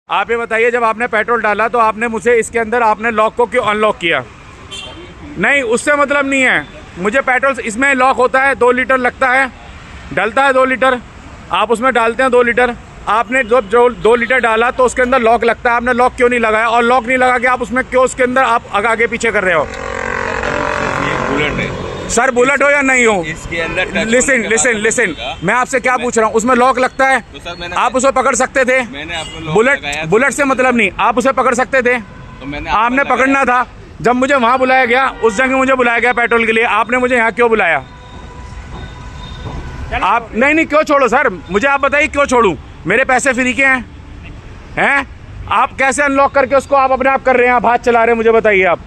आप ये बताइए, जब आपने पेट्रोल डाला तो आपने मुझे इसके अंदर आपने लॉक को क्यों अनलॉक किया? नहीं, उससे मतलब नहीं है मुझे। पेट्रोल इसमें लॉक होता है, 2 लीटर लगता है, डलता है 2 लीटर, आप उसमें डालते हैं 2 लीटर। आपने जो 2 लीटर डाला तो उसके अंदर लॉक लगता है, आपने लॉक क्यों नहीं लगाया? और लॉक नहीं लगा के आप उसमें क्यों उसके अंदर आप आगे पीछे कर रहे हो? बुलेट है सर, बुलेट हो या नहीं हो, इसके अंदर लिसन, मैं आपसे क्या पूछ रहा हूँ, उसमें लॉक लगता है, तो आप उसे पकड़ सकते थे। मैंने आपको बुलेट से मतलब नहीं, आप उसे पकड़ सकते थे, तो मैंने आपने पकड़ना था। जब मुझे वहाँ बुलाया गया, उस जगह मुझे बुलाया गया पेट्रोल के लिए, आपने मुझे यहाँ क्यों बुलाया? आप नहीं क्यों छोड़ो सर, मुझे आप बताइए क्यों छोड़ूं? मेरे पैसे फ्री के हैं? आप कैसे अनलॉक करके उसको आप अपने आप कर रहे हैं, आप हाथ चला रहे हैं, मुझे बताइए आप।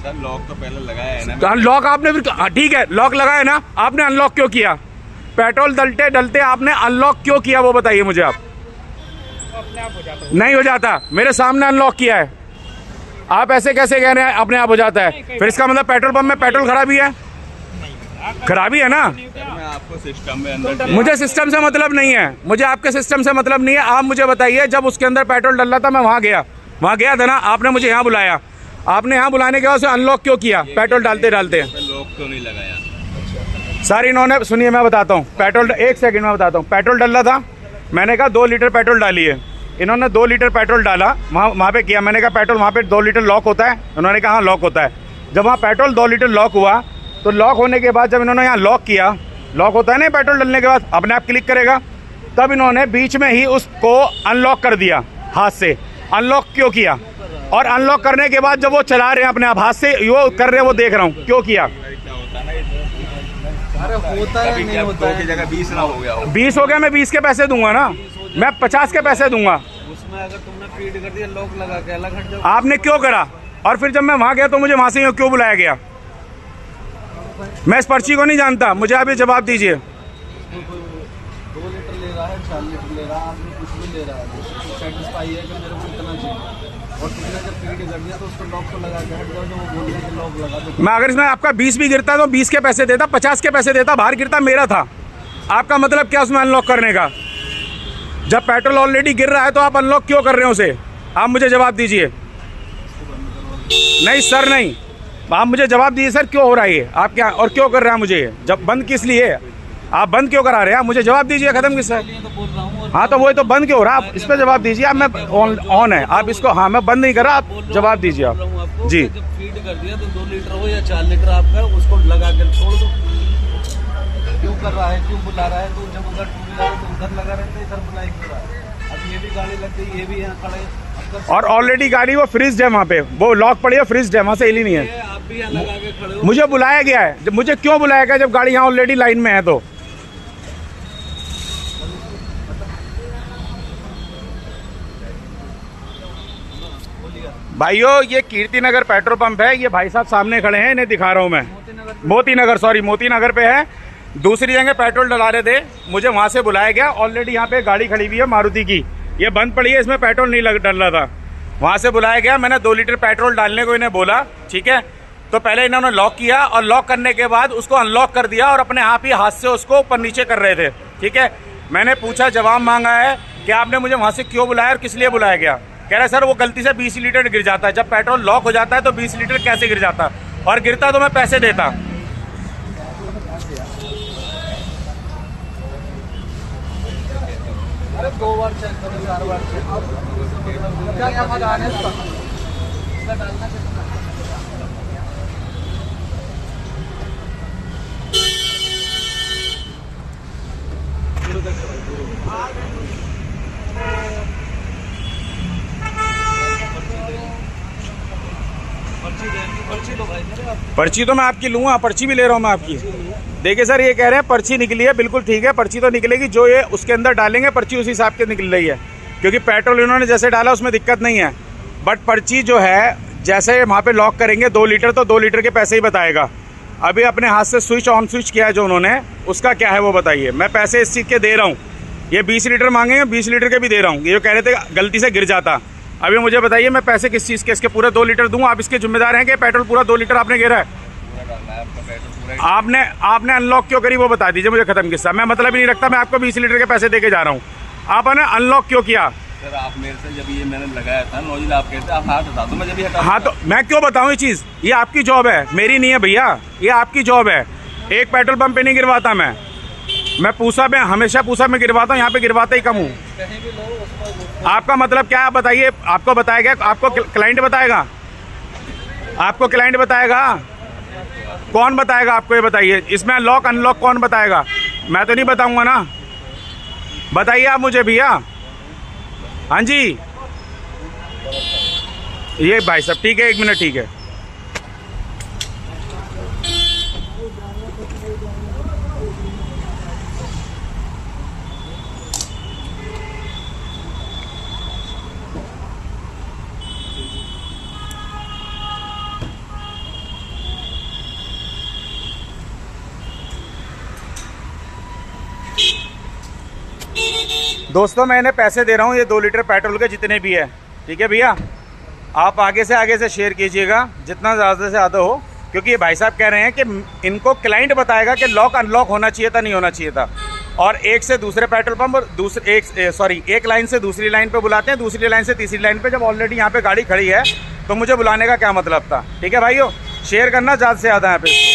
सर लॉक तो पहले लगाया है ना। तो अनलॉक आपने फिर, ठीक है लॉक लगाया ना, आपने अनलॉक क्यों किया? पेट्रोल डलते डलते आपने अनलॉक क्यों किया, वो बताइए मुझे आप। अपने आप हो जाता है। नहीं हो जाता, मेरे सामने अनलॉक किया है, आप ऐसे कैसे कह रहे हैं अपने आप हो जाता है? फिर इसका मतलब पेट्रोल पंप में पेट्रोल खराबी है, खराबी है ना। मैं आपको सिस्टम में अंदर मुझे सिस्टम से मतलब नहीं है, मुझे आपके सिस्टम से मतलब नहीं है। आप मुझे बताइए, जब उसके अंदर पेट्रोल डल रहा था मैं वहाँ गया था ना, आपने मुझे यहाँ बुलाया, आपने यहाँ बुलाने के बाद उसे अनलॉक क्यों किया? पेट्रोल डालते डालते लॉक क्यों नहीं लगाया? सर इन्होंने, सुनिए मैं बताता हूँ, पेट्रोल, एक सेकंड में बताता हूँ। पेट्रोल डल रहा था, मैंने कहा 2 लीटर पेट्रोल डालिए, इन्होंने 2 लीटर पेट्रोल डाला, वहाँ पे किया, मैंने कहा पेट्रोल वहाँ पे 2 लीटर लॉक होता है? उन्होंने कहा हाँ लॉक होता है। जब वहाँ पेट्रोल 2 लीटर लॉक हुआ, तो लॉक होने के बाद जब इन्होंने यहाँ लॉक किया, लॉक होता है ना पेट्रोल डलने के बाद अपने आप क्लिक करेगा, तब इन्होंने बीच में ही उसको अनलॉक कर दिया हाथ से। अनलॉक क्यों किया? और अनलॉक करने के बाद जब वो चला रहे हैं अपने आप हाथ से, वो कर रहे हैं, वो देख रहा हूँ, क्यों किया? अरे होता है नहीं होता है। की जगह 20 ना हो गया हो। 20 हो गया, मैं 20 के पैसे दूंगा ना, मैं 50 के पैसे दूंगा। उसमें अगर तुमने फीड कर दिया लॉक लगा के अलग हट जाओ। आपने क्यों करा? और फिर जब मैं वहाँ गया तो मुझे वहाँ से क्यों बुलाया गया? मैं इस पर्ची को नहीं जानता, मुझे आप ये जवाब दीजिए। 2 लीटर ले रहा है, 4 लीटर ले रहा है, आपने कुछ भी ले रहा है, सेटिस्फाई है कि मेरे को इतना चाहिए, और तुमने जब फीड कर दिया तो उसको लॉक को लगा के हट जाओ, जो वो बोल रहे कि लॉक लगा दो। मैं अगर इसमें आपका 20 भी गिरता तो 20 के पैसे देता, 50 के पैसे देता, बाहर गिरता मेरा था। आपका मतलब क्या उसमें अनलॉक करने का? जब पेट्रोल ऑलरेडी गिर रहा है तो आप अनलॉक क्यों कर रहे हो उसे? आप मुझे जवाब दीजिए। नहीं सर नहीं, आप मुझे जवाब दीजिए सर, क्यों हो रहा है ये? आप क्या और क्यों कर रहे हैं मुझे ये? जब बंद किस लिए? आप बंद क्यों करा रहे हैं? आप मुझे जवाब दीजिए, खत्म किस है? तो बोल रहा हूँ। हाँ तो वही तो बंद क्यों हो रहा है? आप इस पर जवाब दीजिए। आप, मैं ऑन है, आप इसको, हाँ मैं बंद नहीं कर रहा, आप जवाब दीजिए आप जी। जब फीड कर दिया तो 2 लीटर हो या 4 लीटर आपका, उसको लगा के छोड़ दो। क्यों कर रहा है, क्यों बुला रहा है? तो जब उधर 2 लीटर तो उधर लगा रहता है, इधर बुलाई क्यों रहा है? अब ये भी गाड़ी लग गई, ये भी यहाँ खड़े, और ऑलरेडी गाड़ी वो फ्रीज है, वहाँ पे वो लॉक पड़ी है, फ्रीज है, वहाँ से हिली नहीं है। आप भी यहाँ लगा के खड़े हो। मुझे बुलाया गया है, जब मुझे क्यों बुलाया गया जब गाड़ी यहाँ ऑलरेडी लाइन में है? तो भाइयों, ये कीर्ति नगर पेट्रोल पंप है, ये भाई साहब सामने खड़े हैं, इन्हें दिखा रहा हूँ मैं। मोती नगर पे है। दूसरी जगह पेट्रोल डला रहे थे, मुझे वहाँ से बुलाया गया। ऑलरेडी यहाँ पे गाड़ी खड़ी हुई है मारुति की, ये बंद पड़ी है, इसमें पेट्रोल नहीं डल रहा था, वहाँ से बुलाया गया। मैंने 2 लीटर पेट्रोल डालने को इन्हें बोला, ठीक है। तो पहले इन्होंने लॉक किया, और लॉक करने के बाद उसको अनलॉक कर दिया, और अपने आप ही हाथ से उसको ऊपर नीचे कर रहे थे, ठीक है। मैंने पूछा, जवाब मांगा है कि आपने मुझे वहाँ से क्यों बुलाया और किस लिए बुलाया गया? कह रहे सर वो गलती से 20 लीटर गिर जाता है, जब पेट्रोल लॉक हो जाता है तो 20 लीटर कैसे गिर जाता, और गिरता तो मैं पैसे देता। अरे 2 बार चेक करो, 4 बार चेक करो, क्या मजा आने इसका? इसका डालना कितना? पर्ची तो मैं आपकी लूँगा, पर्ची भी ले रहा हूँ मैं आपकी। देखिए सर, ये कह रहे हैं पर्ची निकली है, बिल्कुल ठीक है, पर्ची तो निकलेगी, जो ये उसके अंदर डालेंगे पर्ची उसी हिसाब की निकल रही है, क्योंकि पेट्रोल इन्होंने जैसे डाला उसमें दिक्कत नहीं है। बट पर्ची जो है, जैसे वहाँ पे लॉक करेंगे 2 लीटर, तो 2 लीटर के पैसे ही बताएगा। अभी अपने हाथ से स्विच ऑन स्विच किया है जो उन्होंने, उसका क्या है वो बताइए। मैं पैसे इस चीज़ के दे रहा हूँ, ये 20 लीटर मांगेंगे, 20 लीटर के भी दे रहा हूँ। ये जो कह रहे थे गलती से गिर जाता, अभी मुझे बताइए मैं पैसे किस चीज़ के? इसके पूरे 2 लीटर दूँ? आप इसके जिम्मेदार हैं कि पेट्रोल पूरा 2 लीटर आपने गिरा है? आपने अनलॉक क्यों करी वो बता दीजिए मुझे, खत्म किस्सा। मैं मतलब ही नहीं रखता, मैं आपको 20 लीटर के पैसे दे के जा रहा हूँ। आपने अनलॉक क्यों किया? सर आप मेरे से जब ये मैंने लगाया था नोजल, आप कहते आप हाथ हटा दो, मैं जब भी हटा हाँ तो मैं क्यों बताऊँ ये चीज़? ये आपकी जॉब है, मेरी नहीं है भैया, ये आपकी जॉब है। एक पेट्रोल पंप पे नहीं गिरवाता मैं पूसा में हमेशा पूसा में गिरवाता हूँ, यहाँ पे गिरवाता ही कम हूँ। कहीं भी लो उसको आपका मतलब क्या है बताइए? आपको बताया गया? आपको क्लाइंट बताएगा? आपको क्लाइंट बताएगा? कौन बताएगा आपको, ये बताइए। इसमें लॉक अनलॉक कौन बताएगा? मैं तो नहीं बताऊंगा ना, बताइए आप मुझे भैया। हाँ जी ये भाई साहब ठीक है, 1 मिनट ठीक है। दोस्तों मैं इन्हें पैसे दे रहा हूँ, ये 2 लीटर पेट्रोल के जितने भी है, ठीक है भैया। आप आगे से शेयर कीजिएगा जितना ज़्यादा से ज़्यादा हो, क्योंकि ये भाई साहब कह रहे हैं कि इनको क्लाइंट बताएगा कि लॉक अनलॉक होना चाहिए था, नहीं होना चाहिए था। और एक से दूसरे पेट्रोल पंप और एक लाइन से दूसरी लाइन पे बुलाते हैं, दूसरी लाइन से तीसरी लाइन पे। जब ऑलरेडी यहाँ पे गाड़ी खड़ी है तो मुझे बुलाने का क्या मतलब था? ठीक है भाइयों, शेयर करना ज़्यादा से ज़्यादा यहाँ पे।